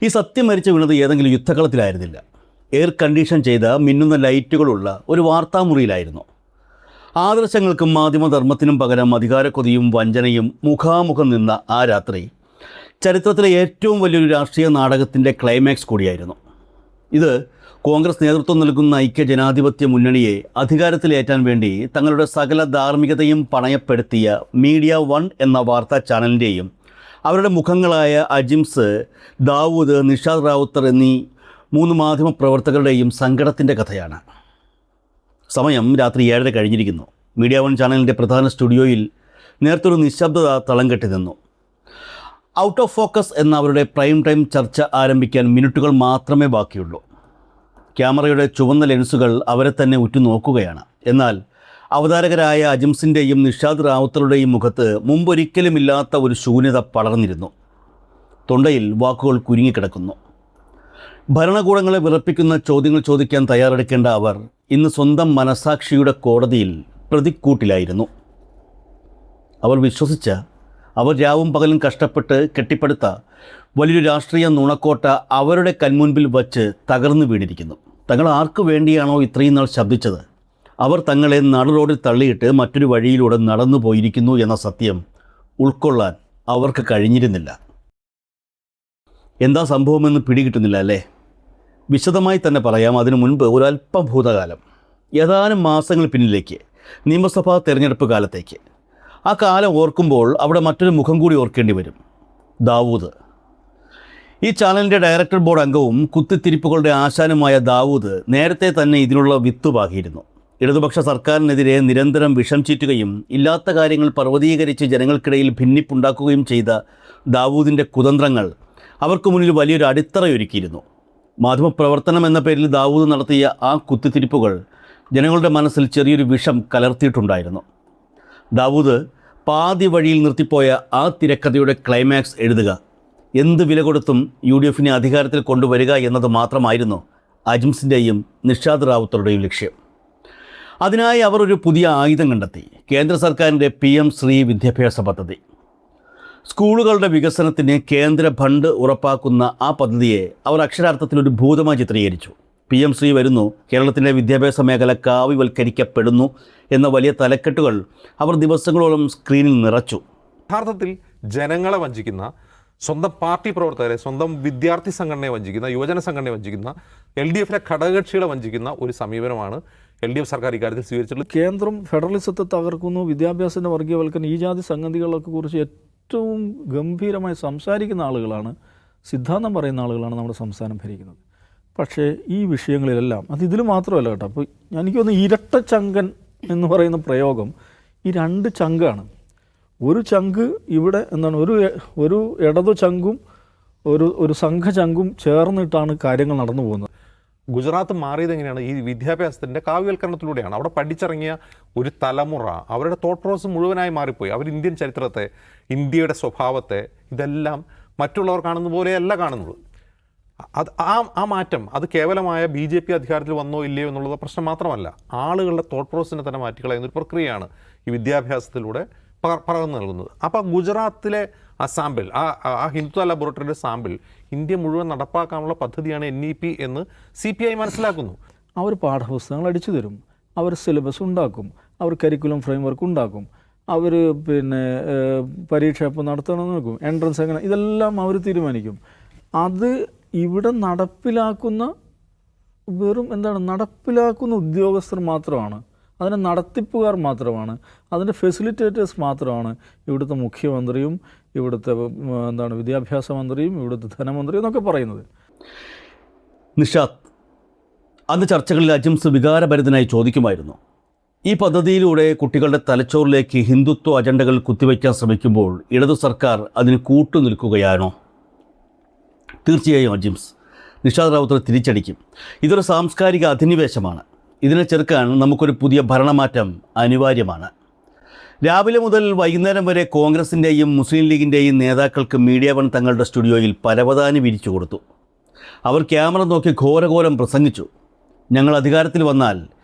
ഈ സത്യം മരിച്ചു വീണത് ഏതെങ്കിലും യുദ്ധകളത്തിലായിരുന്നില്ല. എയർ കണ്ടീഷൻ ചെയ്ത മിന്നുന്ന ലൈറ്റുകളുള്ള ഒരു വാർത്താമുറിയിലായിരുന്നു. ആദർശങ്ങൾക്കും മാധ്യമധർമ്മത്തിനും പകരം അധികാരക്കൊതിയും വഞ്ചനയും മുഖാമുഖം നിന്ന ആ രാത്രി ചരിത്രത്തിലെ ഏറ്റവും വലിയൊരു രാഷ്ട്രീയ നാടകത്തിൻ്റെ ക്ലൈമാക്സ് കൂടിയായിരുന്നു. ഇത് കോൺഗ്രസ് നേതൃത്വം നൽകുന്ന ഐക്യ ജനാധിപത്യ മുന്നണിയെ അധികാരത്തിലേറ്റാൻ വേണ്ടി തങ്ങളുടെ സകല ധാർമ്മികതയും പണയപ്പെടുത്തിയ മീഡിയ വൺ എന്ന വാർത്താ ചാനലിൻ്റെയും അവരുടെ മുഖങ്ങളായ അജിംസ്, ദാവൂദ്, നിഷാദ് റാവുത്തർ എന്നീ 3 മാധ്യമപ്രവർത്തകരുടെയും സങ്കടത്തിൻ്റെ കഥയാണ്. സമയം രാത്രി 7:30 കഴിഞ്ഞിരിക്കുന്നു. മീഡിയ വൺ ചാനലിൻ്റെ പ്രധാന സ്റ്റുഡിയോയിൽ നേരത്തെ ഒരു നിശബ്ദത തളം കെട്ടി നിന്നു. ഔട്ട് ഓഫ് ഫോക്കസ് എന്ന അവരുടെ പ്രൈം ടൈം ചർച്ച ആരംഭിക്കാൻ മിനിറ്റുകൾ മാത്രമേ ബാക്കിയുള്ളൂ. ക്യാമറയുടെ ചുവന്ന ലെൻസുകൾ അവരെ തന്നെ ഉറ്റുനോക്കുകയാണ്. എന്നാൽ അവതാരകരായ അജിംസിൻ്റെയും നിഷാദ് റാവുത്തറുടെയും മുഖത്ത് മുമ്പൊരിക്കലുമില്ലാത്ത ഒരു ശൂന്യത പടർന്നിരുന്നു. തൊണ്ടയിൽ വാക്കുകൾ കുരുങ്ങിക്കിടക്കുന്നു. ഭരണകൂടങ്ങളെ വിറപ്പിക്കുന്ന ചോദ്യങ്ങൾ ചോദിക്കാൻ തയ്യാറെടുക്കേണ്ട അവർ ഇന്ന് സ്വന്തം മനസാക്ഷിയുടെ കോടതിയിൽ പ്രതിക്കൂട്ടിലായിരുന്നു. അവർ വിശ്വസിച്ച, അവർ രാവും പകലും കഷ്ടപ്പെട്ട് കെട്ടിപ്പടുത്ത വലിയൊരു രാഷ്ട്രീയ നുണക്കോട്ട അവരുടെ കൺമുൻപിൽ വച്ച് തകർന്നു വീണിരിക്കുന്നു. തങ്ങൾ ആർക്കു വേണ്ടിയാണോ ഇത്രയും നാൾ ശബ്ദിച്ചത്, അവർ തങ്ങളെ നടുറോഡിൽ തള്ളിയിട്ട് മറ്റൊരു വഴിയിലൂടെ നടന്നു പോയിരിക്കുന്നു എന്ന സത്യം ഉൾക്കൊള്ളാൻ അവർക്ക് കഴിഞ്ഞിരുന്നില്ല. എന്താ സംഭവമെന്ന് പിടികിട്ടുന്നില്ല അല്ലേ? വിശദമായി തന്നെ പറയാം. അതിനു മുൻപ് ഒരല്പം ഭൂതകാലം, ഏതാനും മാസങ്ങൾ പിന്നിലേക്ക്, നിയമസഭാ തെരഞ്ഞെടുപ്പ് കാലത്തേക്ക്. ആ കാലം ഓർക്കുമ്പോൾ അവിടെ മറ്റൊരു മുഖം കൂടി ഓർക്കേണ്ടി വരും. ദാവൂദ്. ഈ ചാനലിൻ്റെ ഡയറക്ടർ ബോർഡ് അംഗവും കുത്തിത്തിരിപ്പുകളുടെ ആശാനുമായ ദാവൂദ് നേരത്തെ തന്നെ ഇതിനുള്ള വിത്ത് പാകിയിരുന്നു. ഇടതുപക്ഷ സർക്കാരിനെതിരെ നിരന്തരം വിഷം ചീറ്റുകയും ഇല്ലാത്ത കാര്യങ്ങൾ പർവ്വതീകരിച്ച് ജനങ്ങൾക്കിടയിൽ ഭിന്നിപ്പുണ്ടാക്കുകയും ചെയ്ത ദാവൂദിൻ്റെ കുതന്ത്രങ്ങൾ അവർക്ക് മുന്നിൽ വലിയൊരു അടിത്തറയൊരുക്കിയിരുന്നു. മാധ്യമപ്രവർത്തനം എന്ന പേരിൽ ദാവൂദ് നടത്തിയ ആ കുത്തിത്തിരിപ്പുകൾ ജനങ്ങളുടെ മനസ്സിൽ ചെറിയൊരു വിഷം കലർത്തിയിട്ടുണ്ടായിരുന്നു. ദാവൂദ് പാതി വഴിയിൽ നിർത്തിപ്പോയ ആ തിരക്കഥയുടെ ക്ലൈമാക്സ് എഴുതുക, എന്ത് വില കൊടുത്തും UDFനെ അധികാരത്തിൽ കൊണ്ടുവരിക എന്നത് മാത്രമായിരുന്നു അജിംസിൻ്റെയും നിഷാദ് റാവുത്തറുടെയും ലക്ഷ്യം. അതിനായി അവർ ഒരു പുതിയ ആയുധം കണ്ടെത്തി. കേന്ദ്ര സർക്കാരിൻ്റെ PM ശ്രീ വിദ്യാഭ്യാസ പദ്ധതി. സ്കൂളുകളുടെ വികസനത്തിന് കേന്ദ്ര ഫണ്ട് ഉറപ്പാക്കുന്ന ആ പദ്ധതിയെ അവർ അക്ഷരാർത്ഥത്തിലൊരു ഭൂതമായി ചിത്രീകരിച്ചു. PM ശ്രീ വരുന്നു, കേരളത്തിൻ്റെ വിദ്യാഭ്യാസ മേഖല കാവ്യവൽക്കരിക്കപ്പെടുന്നു എന്ന വലിയ തലക്കെട്ടുകൾ അവർ ദിവസങ്ങളോളം സ്ക്രീനിൽ നിറച്ചു. യഥാർത്ഥത്തിൽ ജനങ്ങളെ വഞ്ചിക്കുന്ന, സ്വന്തം പാർട്ടി പ്രവർത്തകരെ, സ്വന്തം വിദ്യാർത്ഥി സംഘടനയെ വഞ്ചിക്കുന്ന, യുവജന സംഘടനയെ വഞ്ചിക്കുന്ന, LDFിലെ ഘടകകക്ഷികളെ വഞ്ചിക്കുന്ന ഒരു സമീപനമാണ് LDF സർക്കാർ ഇക്കാര്യത്തിൽ സ്വീകരിച്ചിട്ടുള്ളത്. കേന്ദ്രം ഫെഡറലിസത്തെ തകർക്കുന്നു, വിദ്യാഭ്യാസത്തിൻ്റെ വർഗീയവൽക്കരണം, ഈ ജാതി സംഗതികളൊക്കെ കുറിച്ച് ഏറ്റവും ഗംഭീരമായി സംസാരിക്കുന്ന ആളുകളാണ്, സിദ്ധാന്തം പറയുന്ന ആളുകളാണ് നമ്മുടെ സംസ്ഥാനം ഭരിക്കുന്നത്. പക്ഷേ ഈ വിഷയങ്ങളിലെല്ലാം അത് ഇതിൽ മാത്രമല്ല കേട്ടോ. അപ്പോൾ എനിക്കൊന്ന് ഇരട്ട ചങ്കൻ എന്ന് പറയുന്ന പ്രയോഗം ഈ 2 ചങ്കാണ്. ഒരു ചങ്ക് ഇവിടെ എന്താണ്, ഒരു ഇടതു ചങ്കും ഒരു സംഘചങ്കും ചേർന്നിട്ടാണ് കാര്യങ്ങൾ നടന്നു പോകുന്നത്. ഗുജറാത്ത് മാറിയത് എങ്ങനെയാണ്? ഈ വിദ്യാഭ്യാസത്തിൻ്റെ കാവ്യവൽക്കരണത്തിലൂടെയാണ്. അവിടെ പഠിച്ചിറങ്ങിയ ഒരു തലമുറ, അവരുടെ തോട്ട് പ്രോസസ് മുഴുവനായി മാറിപ്പോയി. അവർ ഇന്ത്യൻ ചരിത്രത്തെ, ഇന്ത്യയുടെ സ്വഭാവത്തെ, ഇതെല്ലാം മറ്റുള്ളവർ കാണുന്ന പോലെയല്ല കാണുന്നത്. അത് ആ മാറ്റം അത് കേവലമായ BJP അധികാരത്തിൽ വന്നോ ഇല്ലയോ എന്നുള്ളത് പ്രശ്നം മാത്രമല്ല, ആളുകളുടെ തോട്ട് പ്രോസസ്സിനെ തന്നെ മാറ്റിക്കളയുന്നൊരു പ്രക്രിയയാണ് ഈ വിദ്യാഭ്യാസത്തിലൂടെ പകർന്നു നൽകുന്നത്. അപ്പോൾ ഗുജറാത്തിലെ ആ സാമ്പിൾ, ആ ഹിന്ദുത്വ ലബോറട്ടറിയുടെ സാമ്പിൾ ഇന്ത്യ മുഴുവൻ നടപ്പാക്കാനുള്ള പദ്ധതിയാണ് NEP എന്ന് CPI മനസ്സിലാക്കുന്നു. അവർ പാഠപുസ്തകങ്ങൾ അടിച്ചു തരും, അവർ സിലബസ് ഉണ്ടാക്കും, അവർ കരിക്കുലം ഫ്രെയിംവർക്ക് ഉണ്ടാക്കും, അവർ പരീക്ഷ എപ്പോൾ നടത്തണമെന്ന് നോക്കും, എൻട്രൻസ് എങ്ങനെ, ഇതെല്ലാം അവർ തീരുമാനിക്കും. അത് ഇവിടെ നടപ്പിലാക്കുന്ന നടപ്പിലാക്കുന്ന ഉദ്യോഗസ്ഥർ മാത്രമാണ്, അതിൻ്റെ നടത്തിപ്പുകാർ മാത്രമാണ്, അതിൻ്റെ ഫെസിലിറ്റേറ്റേഴ്സ് മാത്രമാണ് ഇവിടുത്തെ മുഖ്യമന്ത്രിയും ഇവിടുത്തെ വിദ്യാഭ്യാസ മന്ത്രിയും ഇവിടുത്തെ ധനമന്ത്രിയും എന്നൊക്കെ പറയുന്നത്. നിഷാദ്, അന്ന് ചർച്ചകളിൽ അജിംസ് വികാരഭരിതനായി ചോദിക്കുമായിരുന്നു, ഈ പദ്ധതിയിലൂടെ കുട്ടികളുടെ തലച്ചോറിലേക്ക് ഹിന്ദുത്വ അജണ്ടകൾ കുത്തിവയ്ക്കാൻ ശ്രമിക്കുമ്പോൾ ഇടതു സർക്കാർ അതിന് കൂട്ടുനിൽക്കുകയാണോ? തീർച്ചയായും അജിംസ്, നിഷാദ് റാവുത്തർ തിരിച്ചടിക്കും. ഇതൊരു സാംസ്കാരിക അധിനിവേശമാണ്. ഇതിനെ ചെറുക്കാൻ നമുക്കൊരു പുതിയ ഭരണമാറ്റം അനിവാര്യമാണ്. രാവിലെ മുതൽ വൈകുന്നേരം വരെ കോൺഗ്രസിൻ്റെയും മുസ്ലിം ലീഗിൻ്റെയും നേതാക്കൾക്ക് മീഡിയ വൺ തങ്ങളുടെ സ്റ്റുഡിയോയിൽ പരവതാനി വിരിച്ചു കൊടുത്തു. അവർ ക്യാമറ നോക്കി ഘോരഘോരം പ്രസംഗിച്ചു. ഞങ്ങൾ അധികാരത്തിൽ വന്നാൽ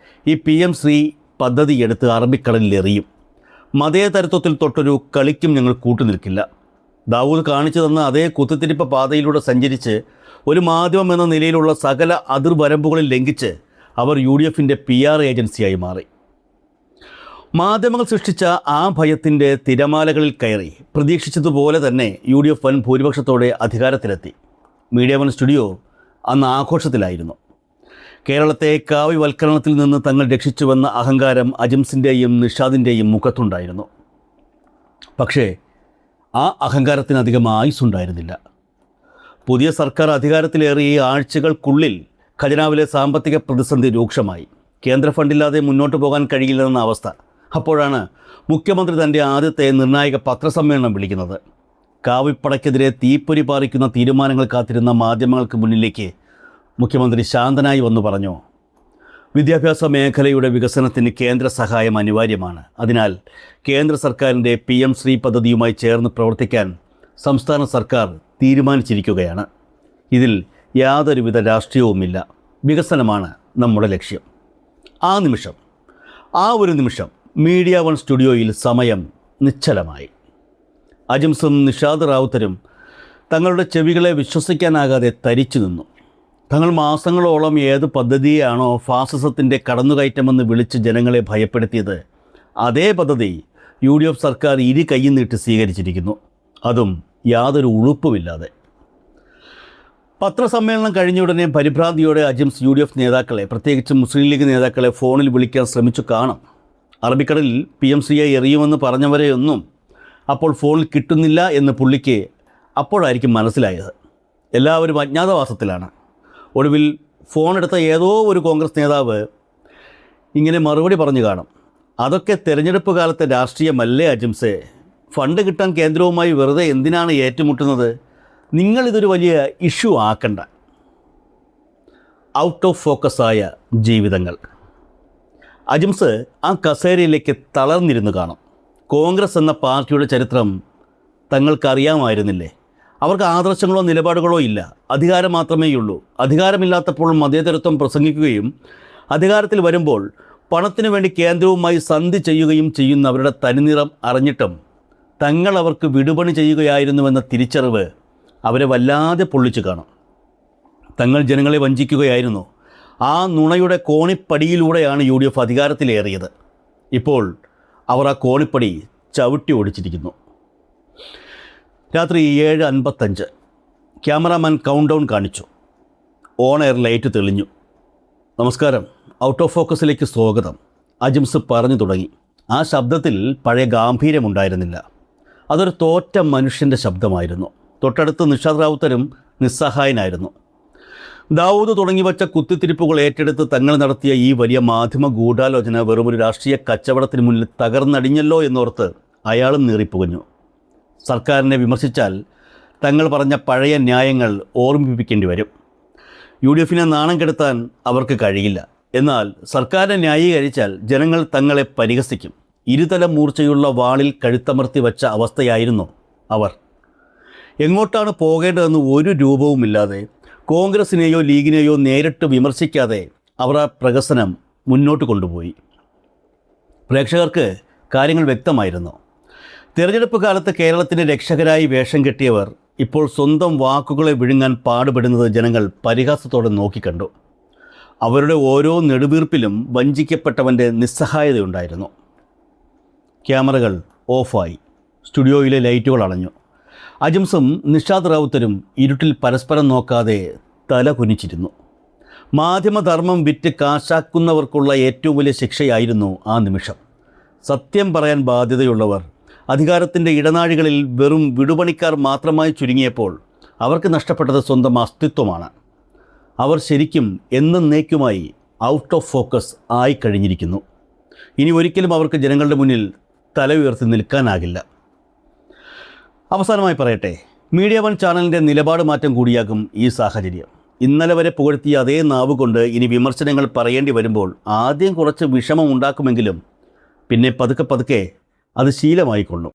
ഈ PM ശ്രീ പദ്ധതി എടുത്ത് അറബിക്കടലിൽ എറിയും. മതേതരത്വത്തിൽ തൊട്ടൊരു കളിക്കും ഞങ്ങൾ കൂട്ടുനിൽക്കില്ല. ദാവൂദ് കാണിച്ചു തന്ന അതേ കുത്തിത്തിരിപ്പ് പാതയിലൂടെ സഞ്ചരിച്ച് ഒരു മാധ്യമം എന്ന നിലയിലുള്ള സകല അതിർവരമ്പുകളിൽ ലംഘിച്ച് അവർ UDFൻ്റെ PR ഏജൻസിയായി മാറി. മാധ്യമങ്ങൾ സൃഷ്ടിച്ച ആ ഭയത്തിൻ്റെ തിരമാലകളിൽ കയറി പ്രതീക്ഷിച്ചതുപോലെ തന്നെ UDF വൻ ഭൂരിപക്ഷത്തോടെ അധികാരത്തിലെത്തി. മീഡിയ വൺ സ്റ്റുഡിയോ അന്ന് ആഘോഷത്തിലായിരുന്നു. കേരളത്തെ കാവ്യവൽക്കരണത്തിൽ നിന്ന് തങ്ങൾ രക്ഷിച്ചുവെന്ന അഹങ്കാരം അജിംസിൻ്റെയും നിഷാദിൻ്റെയും മുഖത്തുണ്ടായിരുന്നു. പക്ഷേ ആ അഹങ്കാരത്തിനധികം ആയുസ്സുണ്ടായിരുന്നില്ല. പുതിയ സർക്കാർ അധികാരത്തിലേറിയ ആഴ്ചകൾക്കുള്ളിൽ ഖജനാവിലെ സാമ്പത്തിക പ്രതിസന്ധി രൂക്ഷമായി. കേന്ദ്ര ഫണ്ടില്ലാതെ മുന്നോട്ട് പോകാൻ കഴിയില്ലെന്ന അവസ്ഥ. അപ്പോഴാണ് മുഖ്യമന്ത്രി തൻ്റെ ആദ്യത്തെ നിർണായക പത്രസമ്മേളനം വിളിക്കുന്നത്. കാവിപ്പടയ്ക്കെതിരെ തീപ്പൊരി പാറിക്കുന്ന തീരുമാനങ്ങൾ കാത്തിരുന്ന മാധ്യമങ്ങൾക്ക് മുന്നിലേക്ക് മുഖ്യമന്ത്രി ശാന്തനായി വന്നു പറഞ്ഞു, വിദ്യാഭ്യാസ മേഖലയുടെ വികസനത്തിന് കേന്ദ്ര സഹായം അനിവാര്യമാണ്. അതിനാൽ കേന്ദ്ര സർക്കാരിൻ്റെ PM ശ്രീ പദ്ധതിയുമായി ചേർന്ന് പ്രവർത്തിക്കാൻ സംസ്ഥാന സർക്കാർ തീരുമാനിച്ചിരിക്കുകയാണ്. ഇതിൽ യാതൊരുവിധ രാഷ്ട്രീയവുമില്ല. വികസനമാണ് നമ്മുടെ ലക്ഷ്യം. ആ ഒരു നിമിഷം മീഡിയ വൺ സ്റ്റുഡിയോയിൽ സമയം നിശ്ചലമായി. അജിംസും നിഷാദ് റാവുത്തരും തങ്ങളുടെ ചെവികളെ വിശ്വസിക്കാനാകാതെ തരിച്ചു നിന്നു. തങ്ങൾ മാസങ്ങളോളം ഏത് പദ്ധതിയാണോ ഫാസിസത്തിൻ്റെ കടന്നുകയറ്റമെന്ന് വിളിച്ച് ജനങ്ങളെ ഭയപ്പെടുത്തിയത്, അതേ പദ്ധതി UDF സർക്കാർ ഇരു കൈയും നീട്ടി സ്വീകരിച്ചിരിക്കുന്നു. അതും യാതൊരു ഉളുപ്പുമില്ലാതെ. പത്രസമ്മേളനം കഴിഞ്ഞയുടനെ പരിഭ്രാന്തിയോടെ അജിംസ് UDF നേതാക്കളെ, പ്രത്യേകിച്ച് മുസ്ലിം ലീഗ് നേതാക്കളെ ഫോണിൽ വിളിക്കാൻ ശ്രമിച്ചു കാണും. അറബിക്കടലിൽ PM ശ്രീയെ എറിയുമെന്ന് പറഞ്ഞവരെയൊന്നും അപ്പോൾ ഫോണിൽ കിട്ടുന്നില്ല എന്ന് പുള്ളിക്ക് അപ്പോഴായിരിക്കും മനസ്സിലായത്. എല്ലാവരും അജ്ഞാതവാസത്തിലാണ്. ഒടുവിൽ ഫോണെടുത്ത ഏതോ ഒരു കോൺഗ്രസ് നേതാവ് ഇങ്ങനെ മറുപടി പറഞ്ഞു കാണും, അതൊക്കെ തെരഞ്ഞെടുപ്പ് കാലത്തെ രാഷ്ട്രീയമല്ലേ അജിംസേ, ഫണ്ട് കിട്ടാൻ കേന്ദ്രവുമായി വെറുതെ എന്തിനാണ് ഏറ്റുമുട്ടുന്നത്, നിങ്ങളിതൊരു വലിയ ഇഷ്യൂ ആക്കണ്ട. ഔട്ട് ഓഫ് ഫോക്കസായ ജീവിതങ്ങൾ. അജിംസ് ആ കസേരയിലേക്ക് തളർന്നിരുന്നു കാണും. കോൺഗ്രസ് എന്ന പാർട്ടിയുടെ ചരിത്രം തങ്ങൾക്കറിയാമായിരുന്നില്ലേ? അവർക്ക് ആദർശങ്ങളോ നിലപാടുകളോ ഇല്ല, അധികാരം മാത്രമേയുള്ളൂ. അധികാരമില്ലാത്തപ്പോൾ മതേതരത്വം പ്രസംഗിക്കുകയും അധികാരത്തിൽ വരുമ്പോൾ പണത്തിനു വേണ്ടി കേന്ദ്രവുമായി സന്ധി ചെയ്യുകയും ചെയ്യുന്നവരുടെ തനിനിറം അറിഞ്ഞിട്ടും തങ്ങൾ അവർക്ക് വിടുപണി ചെയ്യുകയായിരുന്നുവെന്ന തിരിച്ചറിവ് അവരെ വല്ലാതെ പൊള്ളിച്ചു കാണും. തങ്ങൾ ജനങ്ങളെ വഞ്ചിക്കുകയായിരുന്നു. ആ നുണയുടെ കോണിപ്പടിയിലൂടെയാണ് UDF അധികാരത്തിലേറിയത്. ഇപ്പോൾ അവർ ആ കോണിപ്പടി ചവിട്ടി ഓടിച്ചിരിക്കുന്നു. രാത്രി 7:55 ക്യാമറാമാൻ കൗണ്ട് ഡൗൺ കാണിച്ചു. ഓൺ എയർ ലൈറ്റ് തെളിഞ്ഞു. നമസ്കാരം, ഔട്ട് ഓഫ് ഫോക്കസിലേക്ക് സ്വാഗതം, അജിംസ് പറഞ്ഞു തുടങ്ങി. ആ ശബ്ദത്തിൽ പഴയ ഗാംഭീര്യമുണ്ടായിരുന്നില്ല. അതൊരു തോറ്റ മനുഷ്യൻ്റെ ശബ്ദമായിരുന്നു. തൊട്ടടുത്ത് നിഷാദ് റാവുത്തരും നിസ്സഹായനായിരുന്നു. ദാവൂദ് തുടങ്ങി വച്ച കുത്തിത്തിരിപ്പുകൾ ഏറ്റെടുത്ത് തങ്ങൾ നടത്തിയ ഈ വലിയ മാധ്യമ ഗൂഢാലോചന വെറുമൊരു രാഷ്ട്രീയ കച്ചവടത്തിന് മുന്നിൽ തകർന്നടിഞ്ഞല്ലോ എന്നോർത്ത് അയാളും നീറിപ്പുകഞ്ഞു. സർക്കാരിനെ വിമർശിച്ചാൽ തങ്ങൾ പറഞ്ഞ പഴയ ന്യായങ്ങൾ ഓർമ്മിപ്പിക്കേണ്ടി വരും. UDFനെ നാണം കെടുത്താൻ അവർക്ക് കഴിയില്ല. എന്നാൽ സർക്കാരിനെ ന്യായീകരിച്ചാൽ ജനങ്ങൾ തങ്ങളെ പരിഹസിക്കും. ഇരുതല മൂർച്ചയുള്ള വാളിൽ കഴുത്തമർത്തി വച്ച അവസ്ഥയായിരുന്നു അവർ. എങ്ങോട്ടാണ് പോകേണ്ടതെന്ന് ഒരു രൂപവുമില്ലാതെ, കോൺഗ്രസിനെയോ ലീഗിനെയോ നേരിട്ട് വിമർശിക്കാതെ അവർ ആ പ്രഹസനം മുന്നോട്ട് കൊണ്ടുപോയി. പ്രേക്ഷകർക്ക് കാര്യങ്ങൾ വ്യക്തമായിരുന്നു. തിരഞ്ഞെടുപ്പ് കാലത്ത് കേരളത്തിൻ്റെ രക്ഷകരായി വേഷം കെട്ടിയവർ ഇപ്പോൾ സ്വന്തം വാക്കുകളെ വിഴുങ്ങാൻ പാടുപെടുന്നത് ജനങ്ങൾ പരിഹാസത്തോടെ നോക്കിക്കണ്ടു. അവരുടെ ഓരോ നെടുവീർപ്പിലും വഞ്ചിക്കപ്പെട്ടവൻ്റെ നിസ്സഹായതയുണ്ടായിരുന്നു. ക്യാമറകൾ ഓഫായി. സ്റ്റുഡിയോയിലെ ലൈറ്റുകൾ അണഞ്ഞു. അജിംസും നിഷാദ് റാവുത്തരും ഇരുട്ടിൽ പരസ്പരം നോക്കാതെ തല കുനിച്ചിരുന്നു. മാധ്യമധർമ്മം വിറ്റ് കാശാക്കുന്നവർക്കുള്ള ഏറ്റവും വലിയ ശിക്ഷയായിരുന്നു ആ നിമിഷം. സത്യം പറയാൻ ബാധ്യതയുള്ളവർ അധികാരത്തിൻ്റെ ഇടനാഴികളിൽ വെറും വിടുപണിക്കാർ മാത്രമായി ചുരുങ്ങിയപ്പോൾ അവർക്ക് നഷ്ടപ്പെട്ടത് സ്വന്തം അസ്തിത്വമാണ്. അവർ ശരിക്കും എന്നേക്കുമായി ഔട്ട് ഓഫ് ഫോക്കസ് ആയിക്കഴിഞ്ഞിരിക്കുന്നു. ഇനി ഒരിക്കലും അവർക്ക് ജനങ്ങളുടെ മുന്നിൽ തല ഉയർത്തി നിൽക്കാനാകില്ല. അവസാനമായി പറയട്ടെ, മീഡിയ വൺ ചാനലിൻ്റെ നിലപാട് മാറ്റം കൂടിയാകും ഈ സാഹചര്യം. ഇന്നലെ വരെ പുകഴ്ത്തിയ അതേ നാവ് കൊണ്ട് ഇനി വിമർശനങ്ങൾ പറയേണ്ടി വരുമ്പോൾ ആദ്യം കുറച്ച് വിഷമം ഉണ്ടാക്കുമെങ്കിലും പിന്നെ പതുക്കെ അത് ശീലമായിക്കൊള്ളും.